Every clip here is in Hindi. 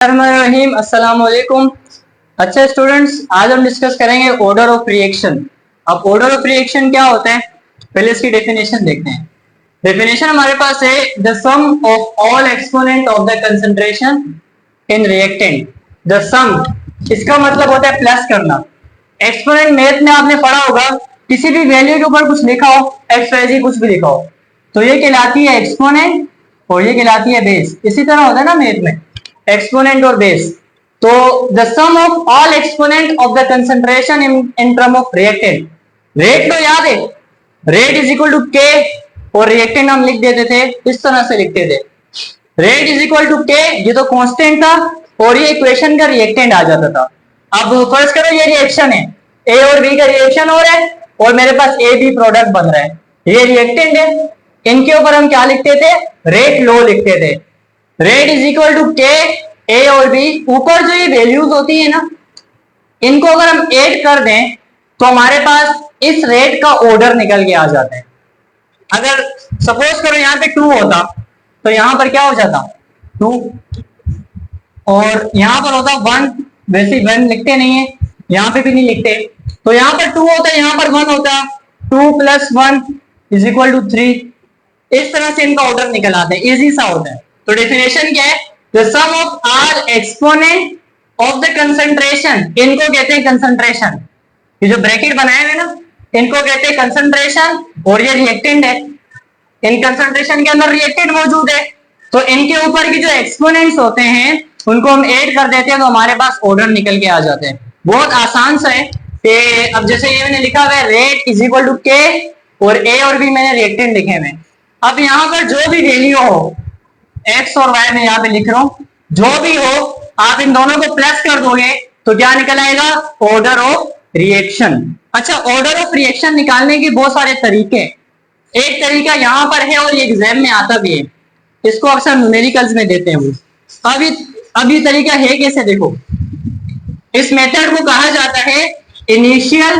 रहीम अस्सलाम वालेकुम। अच्छा स्टूडेंट्स, आज हम डिस्कस करेंगे ऑर्डर ऑफ रिएक्शन। अब ऑर्डर ऑफ रिएक्शन क्या होता है, पहले इसकी डेफिनेशन देखते हैं। डेफिनेशन हमारे पास है the sum of all exponent of the concentration in reactant. The sum, इसका मतलब होता है प्लस करना। एक्सपोनेंट मैथ में आपने पढ़ा होगा, किसी भी वैल्यू के ऊपर कुछ लिखा हो, एक्स वाई जी कुछ भी लिखा हो, तो ये कहलाती है एक्सपोनेंट और ये कहलाती है बेस। इसी तरह होता है ना मैथ में, एक्सपोनेंट और बेस। तो the sum of all exponent of the concentration in term of reactant. Rate तो याद है, रेट इज इक्वल टू के, और रिएक्टेंट हम लिख देते थे, इस तरह से लिखते थे, रेट इज इक्वल टू के। ये तो कांस्टेंट था और ये इक्वेशन का रिएक्टेंट आ जाता था। अब फर्स्ट करो, ये रिएक्शन है, ए और बी का रिएक्शन हो रहा है और मेरे पास ए बी प्रोडक्ट बन रहा है, ये रिएक्टेंट है। इनके ऊपर हम क्या लिखते थे, रेट लो लिखते थे। रेट इज इक्वल टू के, ए और बी। ऊपर जो ये वैल्यूज होती है ना, इनको अगर हम ऐड कर दें तो हमारे पास इस रेट का ऑर्डर निकल के आ जाता है। अगर सपोज करो यहाँ पे 2 होता तो यहां पर क्या हो जाता, 2, और यहां पर होता 1। वैसे 1 लिखते नहीं है, यहां पे भी नहीं लिखते, तो यहां पर 2 होता है, यहां पर 1 होता, 2 + 1 = 3। इस तरह से इनका ऑर्डर निकल आता है, इजी सा होता है। तो डेफिनेशन क्या है, the sum of our exponent of the concentration, इनको कहते हैं कंसंट्रेशन। ये जो ब्रैकेट बनाए हुए ना, इनको कहते हैं कंसंट्रेशन, और ये रिएक्टेंट है। इन कंसंट्रेशन के अंदर रिएक्टेंट मौजूद है, तो इनके ऊपर की जो एक्सपोनेंट्स होते हैं उनको हम ऐड कर देते हैं, तो हमारे पास ऑर्डर निकल के आ जाते हैं। बहुत आसान सा है कि अब जैसे ये मैंने लिखा हुआ है रेट इज इक्वल टू के, और ए और बी मैंने रिएक्टेंट लिखे हुए। अब यहाँ पर जो भी वैल्यू हो, एक्स और वाई में यहाँ पे लिख रहा हूं, जो भी हो आप इन दोनों को प्लस कर दोगे तो क्या निकल आएगा, ऑर्डर ऑफ रिएक्शन। अच्छा, ऑर्डर ऑफ रिएक्शन निकालने के बहुत सारे तरीके। एक तरीका यहाँ पर है और ये एग्जाम में आता भी है, इसको अक्सर न्यूमेरिकल्स में देते हैं। अब ये तरीका है कैसे, देखो, इस मेथड को कहा जाता है इनिशियल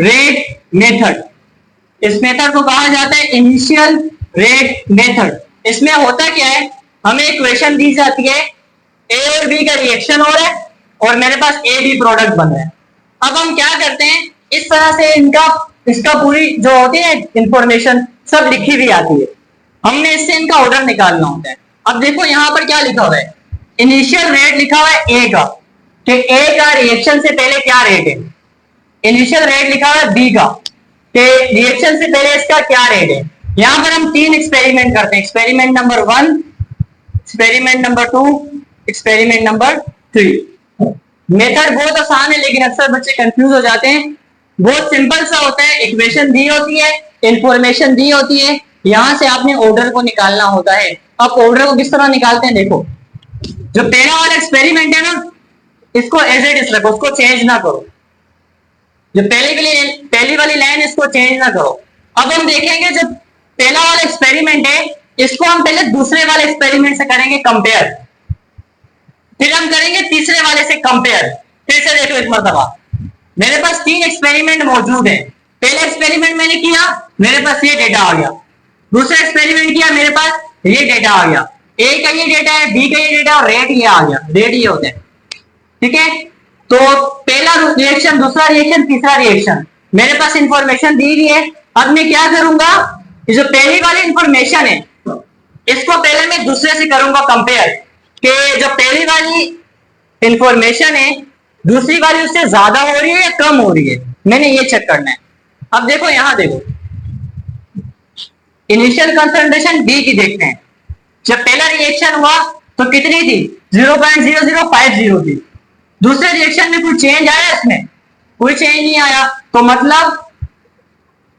रेट मेथड। इस मेथड को कहा जाता है इनिशियल रेट मेथड। इसमें होता क्या है, हमें इक्वेशन दी जाती है, ए और बी का रिएक्शन हो रहा है और मेरे पास ए बी प्रोडक्ट बन रहा है। अब हम क्या करते हैं, इस तरह से इसका पूरी जो होती है इंफॉर्मेशन सब लिखी हुई आती है, हमने इससे इनका ऑर्डर निकालना होता है। अब देखो यहाँ पर क्या लिखा हुआ है, इनिशियल रेट लिखा हुआ है ए का, कि ए का रिएक्शन से पहले क्या रेट है। इनिशियल रेट लिखा हुआ है बी का, कि रिएक्शन से पहले इसका क्या रेट है। यहाँ पर हम 3 एक्सपेरिमेंट करते हैं, experiment number 1, experiment number 2, experiment number 3। Method बहुत आसान है लेकिन अक्सर बच्चे कंफ्यूज हो जाते हैं। बहुत सिंपल सा होता है, इक्वेशन दी होती है, इंफॉर्मेशन दी होती है, यहां से आपने ऑर्डर को निकालना होता है। अब ऑर्डर को किस तरह निकालते हैं, देखो, जो पहला वाला एक्सपेरिमेंट है ना, इसको एज इट इज रखो, उसको चेंज ना करो। जो पहली वाली लाइन, इसको चेंज ना करो। अब हम देखेंगे जो पहला वाला एक्सपेरिमेंट है, इसको हम पहले दूसरे वाले एक्सपेरिमेंट से करेंगे कंपेयर, फिर हम करेंगे तीसरे वाले से कंपेयर। फिर से देखो एक मरतबा, मेरे पास 3 एक्सपेरिमेंट मौजूद है। पहला एक्सपेरिमेंट मैंने किया, मेरे पास ये डेटा आ गया। दूसरा एक्सपेरिमेंट किया, मेरे पास ये डेटा आ गया। ए का ये डेटा है, बी का ये डेटा, और रेट ये आ गया। रेट ये होते हैं, ठीक है। तो पहला रिएक्शन, दूसरा रिएक्शन, तीसरा रिएक्शन, मेरे पास इंफॉर्मेशन दी हुई है। अब मैं क्या करूंगा, जो पहली वाली इंफॉर्मेशन है इसको पहले मैं दूसरे से करूंगा कंपेयर, कि जो पहली वाली इंफॉर्मेशन है दूसरी वाली उससे ज्यादा हो रही है या कम हो रही है, मैंने ये चेक करना है। अब देखो यहां देखो, इनिशियल कंसंट्रेशन बी की देखते हैं। जब पहला रिएक्शन हुआ तो कितनी थी, 0.0050 थी। दूसरे रिएक्शन में कोई चेंज आया, इसमें कोई चेंज नहीं आया, तो मतलब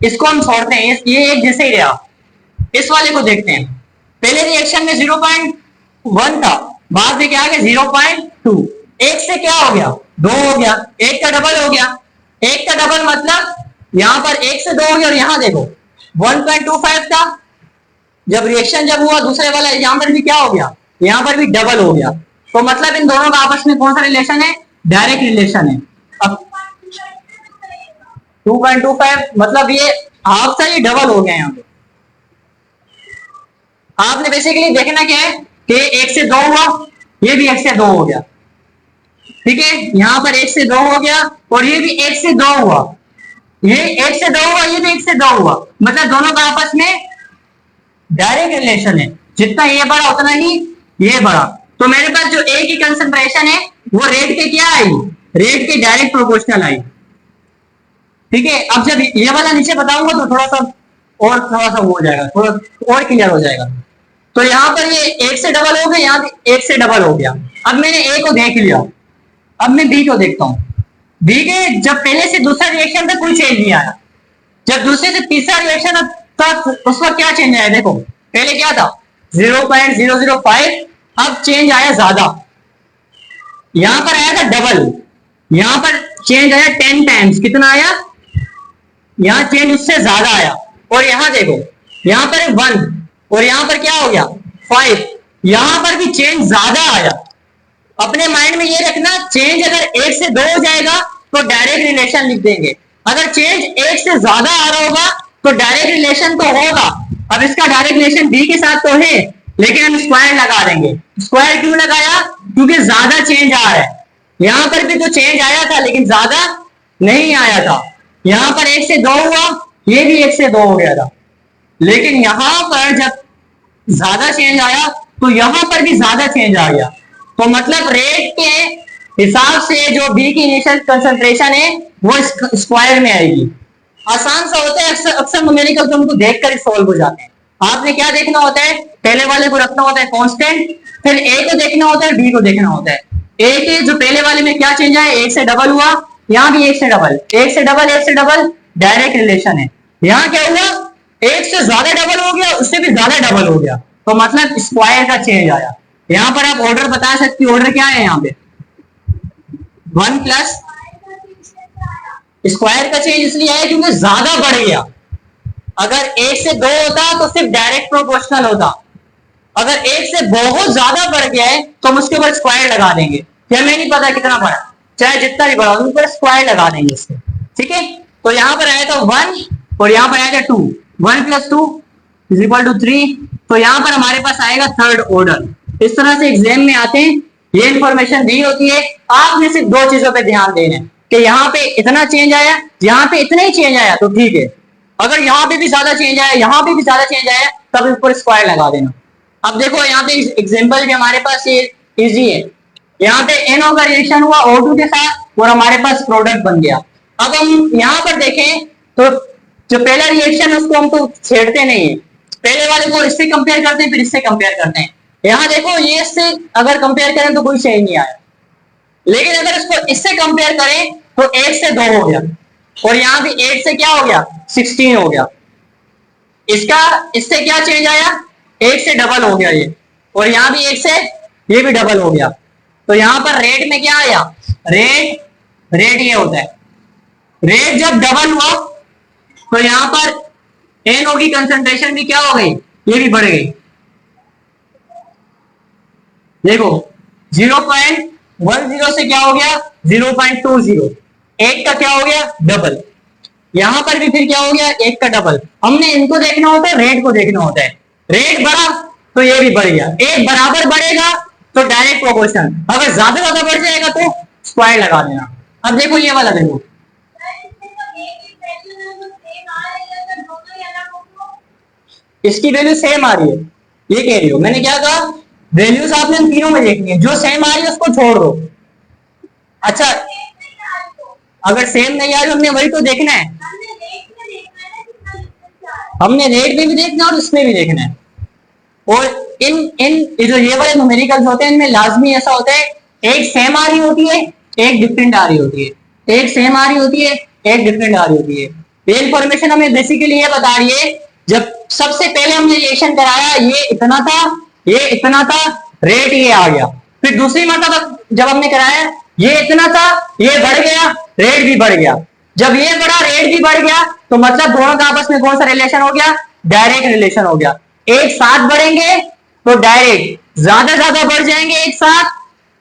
इसको हम छोड़ते हैं, ये एक जैसे ही रहा। इस वाले को देखते हैं, पहले रिएक्शन में 0.1 था, बाद में क्या आ गया 0.2। एक से क्या हो गया, 2 हो गया, एक का डबल हो गया। एक का डबल मतलब यहां पर 1 से 2 हो गया, और यहां देखो 1.25 था। जब रिएक्शन जब हुआ दूसरे वाला, यहां पर भी क्या हो गया, यहां पर भी डबल हो गया। तो मतलब इन दोनों का आपस में कौन सा रिलेशन है, डायरेक्ट रिलेशन है। अब 2.25 मतलब ये हाफ था, ये डबल हो गया। यहाँ पे आपने बेसिकली देखना क्या है कि 1 से 2 हुआ, ये भी 1 से 2 हो गया, ठीक है। यहाँ पर 1 से 2 हो गया और ये भी 1 से 2 हुआ, ये 1 से 2 हुआ, ये भी 1 से 2 हुआ, मतलब दोनों का आपस में डायरेक्ट रिलेशन है, जितना ये बड़ा उतना ही ये बड़ा। तो मेरे पास जो ए की कंसंट्रेशन है वो रेट के क्या आई, रेट के डायरेक्ट प्रोपोर्शनल आई, ठीक है। अब जब ये वाला नीचे बताऊंगा तो थोड़ा सा वो हो जाएगा, थोड़ा और क्लियर हो जाएगा। तो यहाँ पर ये 1 से डबल हो गया, यहाँ भी 1 से डबल हो गया। अब मैंने ए को देख लिया, अब मैं बी को देखता हूँ। बी के जब पहले से दूसरा रिएक्शन था कोई चेंज नहीं आया, जब दूसरे से तीसरा रिएक्शन तक उस वक्त क्या चेंज आया, देखो पहले क्या था 0.005, अब चेंज आया ज्यादा, यहां पर आया था डबल, यहां पर चेंज आया 10 टाइम्स, कितना आया, यहां चेंज उससे ज्यादा आया। और यहां देखो यहां पर 1 और यहां पर क्या हो गया 5, यहां पर भी चेंज ज्यादा आया। अपने माइंड में ये रखना, चेंज अगर 1 से 2 हो जाएगा तो डायरेक्ट रिलेशन लिख देंगे, अगर चेंज 1 से ज्यादा आ रहा होगा तो डायरेक्ट रिलेशन तो होगा। अब इसका डायरेक्ट रिलेशन बी के साथ तो है, लेकिन हम स्क्वायर लगा देंगे। स्क्वायर क्यों लगाया, क्योंकि ज्यादा चेंज आ रहा है। यहां पर भी तो चेंज आया था लेकिन ज्यादा नहीं आया था, यहां पर 1 से 2 हुआ, ये भी 1 से 2 हो गया था, लेकिन यहां पर जब ज्यादा चेंज आया तो यहां पर भी ज्यादा चेंज आ गया। तो मतलब रेट के हिसाब से जो बी की इनिशियल कंसंट्रेशन है वो स्क्वायर में आएगी। आसान सा होता है, अक्सर न्यूमेरिकल तो हमको देखकर ही सॉल्व हो जाते हैं। आपने क्या देखना होता है, पहले वाले को रखना होता है कांस्टेंट, फिर ए को देखना होता है, बी को देखना होता है। ए के जो पहले वाले में क्या चेंज आया, 1 से डबल हुआ, यहाँ भी 1 से डबल, 1 से डबल, 1 से डबल, डायरेक्ट रिलेशन है। यहाँ क्या हुआ, 1 से ज्यादा डबल हो गया, उससे भी ज्यादा डबल हो गया, तो मतलब स्क्वायर का चेंज आया। यहाँ पर आप ऑर्डर बता सकते हो, ऑर्डर क्या है यहाँ पे 1 प्लस स्क्वायर का चेंज इसलिए आया क्योंकि ज्यादा बढ़ गया। अगर 1 से 2 होता तो सिर्फ डायरेक्ट प्रोपोर्शनल होता, अगर 1 से बहुत ज्यादा बढ़ गया है तो हम उसके ऊपर स्क्वायर लगा देंगे, कि हमें नहीं पता कितना बढ़ा, चाहे जितना भी बढ़ा ऊपर स्क्वायर लगा देंगे इससे, ठीक है। तो यहाँ पर आया था 1 और यहाँ पर आया था 2, 1 + 2 = 3, तो यहाँ पर हमारे पास आएगा थर्ड ऑर्डर। इस तरह से एग्जाम में आते हैं, ये इंफॉर्मेशन दी होती है। आपने सिर्फ 2 चीजों पे ध्यान देना है कि यहाँ पे इतना चेंज आया, यहाँ पे इतना ही चेंज आया तो ठीक है, अगर यहाँ पे भी ज्यादा चेंज आया, यहाँ पे भी ज्यादा चेंज आया, तब ऊपर स्क्वायर लगा देना। अब देखो यहाँ पे एग्जांपल भी हमारे पास ये इजी है, यहाँ पे NO का रिएक्शन हुआ O2 के साथ और हमारे पास प्रोडक्ट बन गया। अब हम यहाँ पर देखें तो जो पहला रिएक्शन है उसको हम तो छेड़ते नहीं है, पहले वाले को इससे कंपेयर करते हैं, फिर इससे कंपेयर करते हैं। यहाँ देखो ये इससे अगर कंपेयर करें तो कोई चेंज नहीं आया, लेकिन अगर इसको इससे कंपेयर करें तो 1 से 2 हो गया, और यहाँ भी 8 से क्या हो गया 16 हो गया। इसका इससे क्या चेंज आया, 1 से डबल हो गया ये, और यहाँ भी 1 से ये भी डबल हो गया। तो यहाँ पर रेट में क्या आया, रेट ये होता है, रेट जब डबल हुआ तो यहाँ पर NO की कंसंट्रेशन भी क्या हो गई, ये भी बढ़ गई। देखो 0.10 से क्या हो गया 0.20, 1 का क्या हो गया डबल, यहां पर भी फिर क्या हो गया 1 का डबल। हमने इनको देखना होता है, रेट को देखना होता है, रेट बढ़ा तो ये भी बढ़ गया, एक बराबर बढ़ेगा तो डायरेक्ट प्रोपोर्शन, अगर ज्यादा बढ़ जाएगा तो स्क्वायर लगा देना। अब देखो ये वाला देखो, इसकी वैल्यू सेम आ रही है, ये कह रही हो, मैंने क्या कहा वैल्यूज आपने तीनों में देखनी है, जो सेम आ रही है उसको छोड़ दो। अच्छा अगर सेम नहीं आ रही हमने वही तो देखना है, हमने रेट में भी देखना है और इसमें भी देखना है। और इन इन जो ये वाले न्यूमेरिकल्स होते हैं इनमें लाजमी ऐसा होता है, एक सेम आ रही होती है, एक डिफरेंट आ रही होती है, एक सेम आ रही होती है, एक डिफरेंट आ रही होती है। ये इंफॉर्मेशन हमें बेसिकली ये बता रही है, जब सबसे पहले हमने रिएक्शन कराया ये इतना था, ये इतना था, रेट ये आ गया, फिर दूसरी मरतबा जब हमने कराया ये इतना था, ये बढ़ गया, रेट भी बढ़ गया, जब ये बढ़ा रेट भी बढ़ गया, तो मतलब दोनों का आपस में कौन सा रिलेशन हो गया, डायरेक्ट रिलेशन हो गया। एक साथ बढ़ेंगे तो डायरेक्ट, ज्यादा बढ़ जाएंगे एक साथ,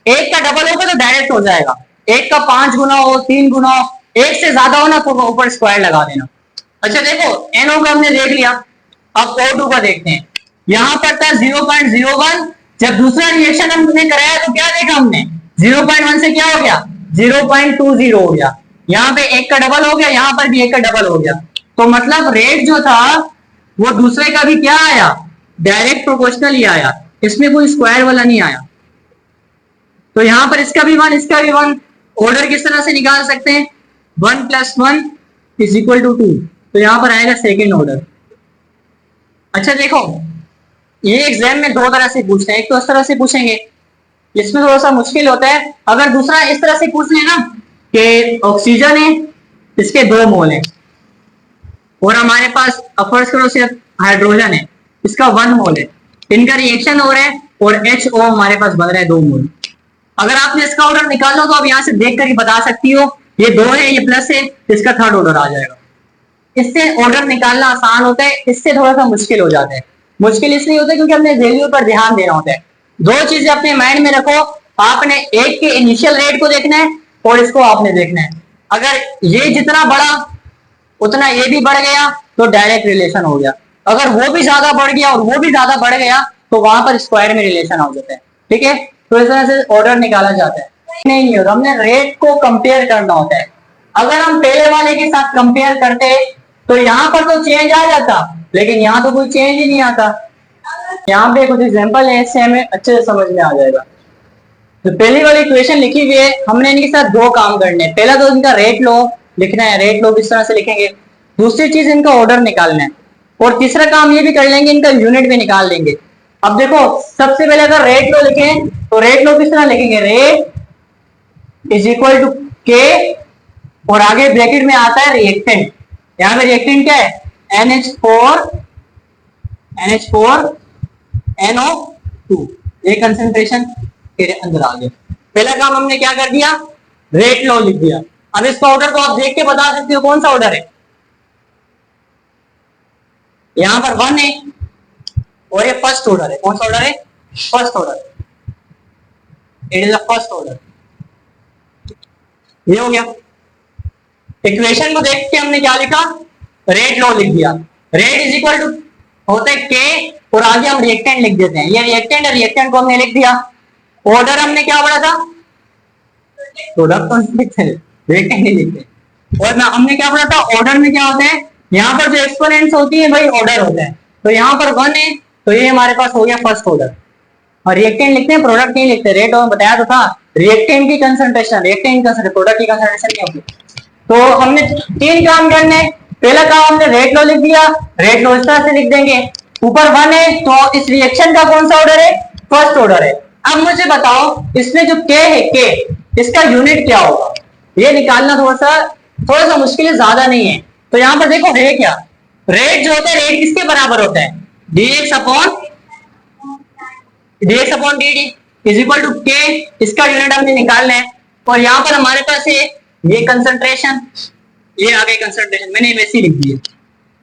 एक का डबल होगा तो डायरेक्ट हो जाएगा, एक का 5 गुना हो 3 गुना हो, एक से ज्यादा हो ना तो ऊपर स्क्वायर लगा देना। अच्छा देखो NO का हमने देख लिया, अब O2 का देखते हैं। यहां पर था 0.01, जब दूसरा रिएक्शन हमने कराया तो क्या देखा हमने, 0.1 से क्या हो गया, 0.20 हो गया, यहाँ पे एक का डबल हो गया, यहाँ पर भी एक का डबल हो गया। तो मतलब रेट जो था वो दूसरे का भी क्या आया, डायरेक्ट प्रोपोर्शनल ही आया, इसमें कोई स्क्वायर वाला नहीं आया। तो यहां पर इसका भी 1 इसका भी 1, ऑर्डर किस तरह से निकाल सकते हैं, 1 + 1 = 2, तो यहां पर आएगा सेकेंड ऑर्डर। अच्छा देखो, ये एग्जाम में दो तरह से पूछते हैं, एक तो इस तरह से पूछेंगे, इसमें थोड़ा सा मुश्किल होता है। अगर दूसरा इस तरह से पूछ लेना कि ऑक्सीजन है, इसके 2 मोल है, और हमारे पास फर्स्ट करो सिर्फ हाइड्रोजन है, इसका 1 मोल है, इनका रिएक्शन हो रहा है और HO हमारे पास बन रहा है 2 मोल। अगर आपने इसका ऑर्डर निकालो तो आप यहां से देख कर ही बता सकती हो, ये 2 है, ये प्लस है, इसका थर्ड ऑर्डर आ जाएगा। इससे ऑर्डर निकालना आसान होता है, इससे थोड़ा सा मुश्किल हो जाता है। मुश्किल इसलिए होता है क्योंकि हमने वैल्यू पर ध्यान देना होता है। 2 चीजें अपने माइंड में रखो, आपने एक के इनिशियल रेट को देखना है और इसको आपने देखना है। अगर ये जितना बढ़ा उतना ये भी बढ़ गया तो डायरेक्ट रिलेशन हो गया, अगर वो भी ज्यादा बढ़ गया और वो भी ज्यादा बढ़ गया तो वहां पर स्क्वायर में रिलेशन हो जाता है। ठीक है, तो इस तरह से ऑर्डर निकाला जाता है। नहीं होता, हमने रेट को कंपेयर करना होता है। अगर हम पहले वाले के साथ कंपेयर करते तो यहाँ पर तो चेंज आ जाता, लेकिन यहाँ तो कोई चेंज ही नहीं आता। यहाँ पे कुछ एग्जांपल है, इससे हमें अच्छे से समझ में आ जाएगा। तो पहली वाली इक्वेशन लिखी हुई है, हमने इनके साथ 2 काम करने हैं। पहला तो इनका रेट लो लिखना है, रेट लो किस तरह से लिखेंगे। दूसरी चीज इनका ऑर्डर निकालना है, और तीसरा काम ये भी कर लेंगे, इनका यूनिट भी निकाल लेंगे। अब देखो, सबसे पहले अगर रेट लो लिखें तो रेट लो किस तरह लिखेंगे, रेट = K, और आगे ब्रैकेट में आता है रिएक्टेंट। यहाँ पे रिएक्टेंट क्या है, NH4NO2, ये कंसंट्रेशन के अंदर आ गया। पहला काम हमने क्या कर दिया, रेट लो लिख दिया। अब इसका ऑर्डर तो आप देख के बता सकते हो कौन सा ऑर्डर है। यहां पर 1 है और ये फर्स्ट ऑर्डर है। कौन सा ऑर्डर है, first order, it is the first order. ये हो गया। इक्वेशन को देख के हमने क्या लिखा, रेट लो लिख दिया। रेट = होता है K, और आगे हम रिएक्टेंट लिख देते हैं। ये रिएक्टेंट है, रिएक्टेंट को हमने लिख दिया। ऑर्डर हमने क्या पढ़ा था, प्रोडक्ट तो लिखते हैं, रिएक्टेंट नहीं लिखते। और हमने क्या पढ़ा था, ऑर्डर में क्या होता है, यहाँ पर जो एक्सपोनेंट्स होती है वही ऑर्डर होता है। तो यहाँ पर 1 है तो ये हमारे पास हो गया फर्स्ट ऑर्डर। और रिएक्टेंट लिखते हैं, प्रोडक्ट नहीं लिखते। रेट और बताया तो था, रिएक्टेंट की कंसंट्रेशन, रिएक्टेंट की कंसंट्रेशन, प्रोडक्ट की कंसंट्रेशन नहीं होती। तो हमने 3 काम करने। पहला काम हमने रेट लो लिख दिया, रेट लो इस तरह से लिख देंगे। ऊपर 1 है तो इस रिएक्शन का कौन सा ऑर्डर है, फर्स्ट ऑर्डर है। अब मुझे बताओ, इसमें जो K है, K इसका यूनिट क्या होगा, ये निकालना थोड़ा सा मुश्किल है, ज्यादा नहीं है। तो यहाँ पर देखो, रेट क्या, रेट जो होता है, रेट किसके बराबर होता है, dx अपॉन dt = K, इसका यूनिट हमने निकालना है। और यहाँ पर हमारे पास है ये कंसंट्रेशन, ये आ गई कंसंट्रेशन, मैंने वैसे लिख दी है।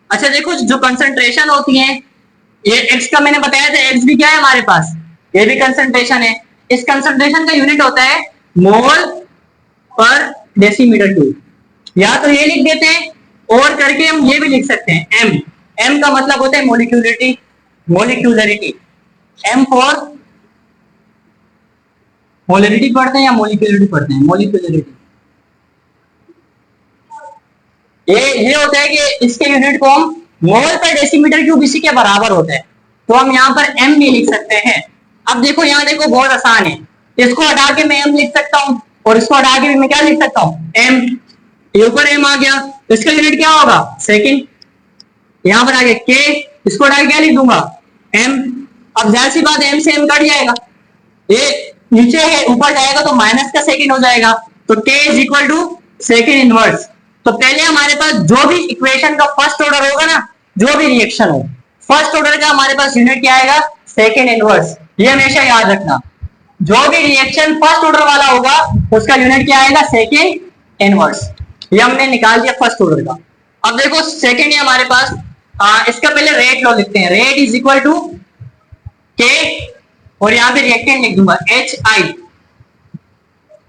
अच्छा देखो, जो कंसंट्रेशन होती है, ये x का मैंने बताया था, x भी क्या है हमारे पास, ये भी कंसंट्रेशन है। इस कंसंट्रेशन का यूनिट होता है मोल पर डेसीमीटर क्यूब। या तो ये लिख देते हैं, और करके हम ये भी लिख सकते हैं m। m का मतलब होता है मोलिक्यूलरिटी, m फॉर मोलरिटी पढ़ते हैं या मोलिक्यूलरिटी पढ़ते हैं, मोलिक्यूलरिटी। ये होता है कि इसके यूनिट को हम मोल पर डेसीमीटर क्यूब इसी के बराबर होता है, तो हम यहाँ पर m भी लिख सकते हैं। अब देखो, यहाँ देखो बहुत आसान है, इसको हटा के मैं m लिख सकता हूँ, और इसको हटा के मैं क्या लिख सकता हूँ, m। ये ऊपर m आ गया, तो इसका यूनिट क्या होगा, सेकंड। यहाँ पर आगे k, इसको हटा के क्या लिख दूंगा, m। अब जाहिर सी बात, m से m कट जाएगा, ये नीचे है, ऊपर जाएगा तो माइनस का सेकंड हो जाएगा, तो k = सेकंड इनवर्स। तो पहले हमारे पास जो भी इक्वेशन का फर्स्ट ऑर्डर होगा ना, जो भी रिएक्शन हो, फर्स्ट ऑर्डर का हमारे पास यूनिट क्या आएगा, सेकंड इनवर्स। ये हमेशा याद रखना, जो भी रिएक्शन फर्स्ट ऑर्डर वाला होगा उसका यूनिट क्या आएगा, सेकंड इनवर्स। ये हमने निकाल दिया फर्स्ट ऑर्डर का। अब देखो सेकंड है हमारे पास, इसका पहले रेट लो लिखते हैं, रेट = K, और यहाँ पे रिएक्टेंट लिख दूंगा HI।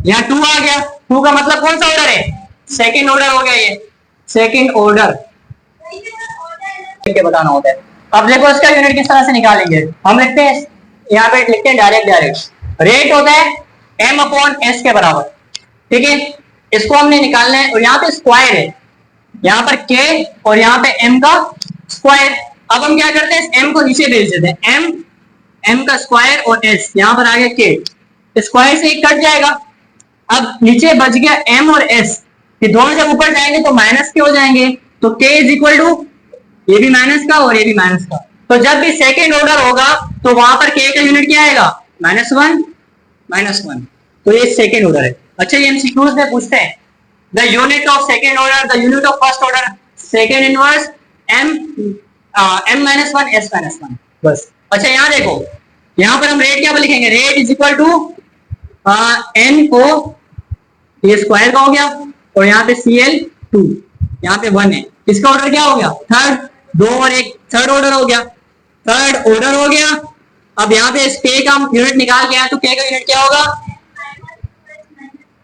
यहाँ 2 आ गया, 2 का मतलब कौन सा ऑर्डर है, सेकंड ऑर्डर हो गया, ये सेकंड ऑर्डर के बताना होता है। अब देखो इसका यूनिट किस तरह से निकालेंगे, हम लिखते हैं यहाँ पे लिखते हैं डायरेक्ट रेट होता है m अपॉन s के बराबर, ठीक है। इसको हमने निकालना है और यहाँ पे स्क्वायर है, यहाँ पर k और यहाँ पे m का स्क्वायर। अब हम क्या करते हैं, m को नीचे भेज देते हैं, m का स्क्वायर और s, यहाँ पर आ गया k, स्क्वायर से एक कट जाएगा। अब नीचे बच गया m और s, ये दोनों जब ऊपर जाएंगे तो माइनस के हो जाएंगे, तो k इज इक्वल टू ये भी माइनस का और ये भी माइनस का। तो जब भी सेकेंड ऑर्डर होगा तो वहां पर k का यूनिट क्या आएगा, -1, तो ये सेकेंड ऑर्डर है। अच्छा ये एमसीक्यूज में पूछते हैं the unit of second order, the unit of first order, second inverse m-1 s-1, बस। अच्छा यहाँ देखो, यहाँ पर हम रेट क्या लिखेंगे, rate is equal to n को ये स्क्वायर का हो गया और यहाँ पे Cl2, यहाँ पे 1 है, इसका ऑर्डर क्या हो गया, थर्ड, 2 और 1 थर्ड ऑर्डर हो गया, थर्ड ऑर्डर हो गया। अब यहाँ पे k का यूनिट निकाल के आया तो k का यूनिट क्या होगा,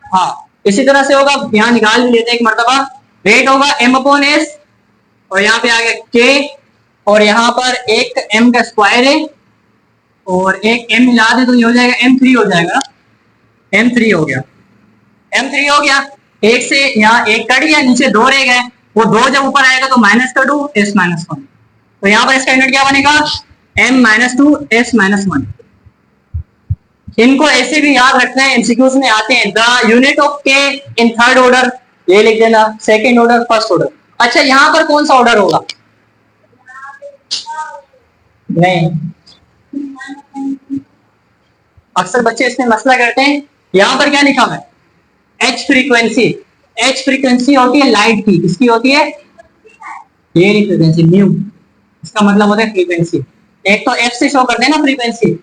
हाँ इसी तरह से होगा, यहाँ निकाल भी लेते हैं एक मर्तबा। रेट होगा m अपॉन s और यहाँ पे आ गया k और यहाँ पर एक m का स्क्वायर है और एक m मिला दे तो ये हो जाएगा m3 हो जाएगा, m3 हो गया, m3 हो गया। एक से यहाँ एक कट गया, नीचे 2 रह गए, वो 2 जब ऊपर आएगा तो -2 s-1, तो यहाँ पर इसका यूनिट क्या बनेगा, m-2 s-1। इनको ऐसे भी याद रखना है, एमसीक्यूज में आते हैं, the unit of k in third order, ये लिख देना, सेकेंड ऑर्डर, फर्स्ट ऑर्डर। अच्छा यहाँ पर कौन सा ऑर्डर होगा, नहीं, अक्सर बच्चे इसमें मसला करते हैं, यहाँ पर क्या लिखा हुआ है, h फ्रीक्वेंसी, h फ्रीक्वेंसी होती है लाइट की, किसकी होती है, ये नहीं फ्रीक्वेंसी, न्यू, इसका मतलब होता है फ्रीक्वेंसी। एक तो f से शो करते हैं ना फ्रीक्वेंसी,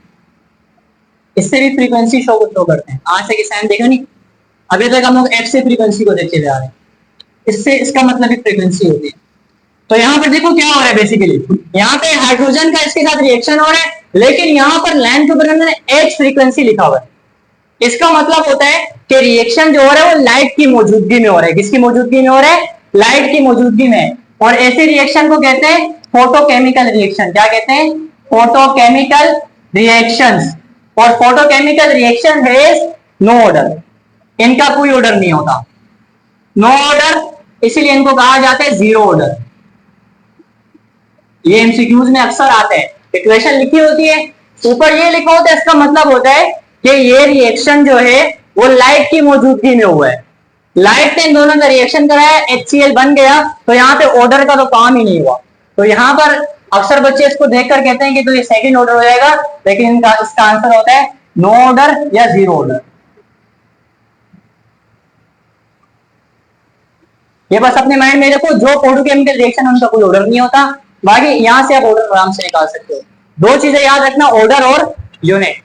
इससे भी फ्रीक्वेंसी शो करते हैं। आज तक साइन देखा नहीं, अभी तक हम लोग f से फ्रीक्वेंसी को देखते जा रहे हैं, इससे इसका मतलब भी फ्रीक्वेंसी होती है। तो यहाँ पर देखो क्या हो रहा है, बेसिकली यहाँ पे हाइड्रोजन का इसके साथ रिएक्शन हो रहा है, लेकिन यहाँ पर लाइन के ऊपर मैंने h फ्रीक्वेंसी लिखा हुआ है, इसका मतलब होता है कि रिएक्शन जो हो रहा है वो लाइट की मौजूदगी में हो रहा है, किसकी मौजूदगी में हो रहा है, लाइट की मौजूदगी में। और ऐसे रिएक्शन को कहते हैं फोटोकेमिकल रिएक्शन, क्या कहते हैं, फोटोकेमिकल रिएक्शंस। और photochemical reaction has no order, इनका कोई ऑर्डर नहीं होता, नो ऑर्डर, इसीलिए इनको कहा जाता है जीरो ऑर्डर। ये एमसीक्यूज में अक्सर आता है, इक्वेशन लिखी होती है, ऊपर ये लिखा होता है, इसका मतलब होता है कि ये रिएक्शन जो है वो लाइट की मौजूदगी में हुआ है, लाइट ने इन दोनों का रिएक्शन कराया, HCl बन गया, तो यहाँ पे ऑर्डर का तो काम ही नहीं हुआ। तो यहाँ पर अक्सर बच्चे इसको देखकर कहते हैं कि तो ये सेकंड ऑर्डर हो जाएगा, लेकिन इसका आंसर होता है नो ऑर्डर या जीरो ऑर्डर। ये बस अपने माइंड में रखो, जो फोटोकेमिकल रिएक्शन उनका कोई ऑर्डर नहीं होता, बाकी यहां से आप ऑर्डर आराम से निकाल सकते हो। 2 चीजें याद रखना, ऑर्डर और यूनिट।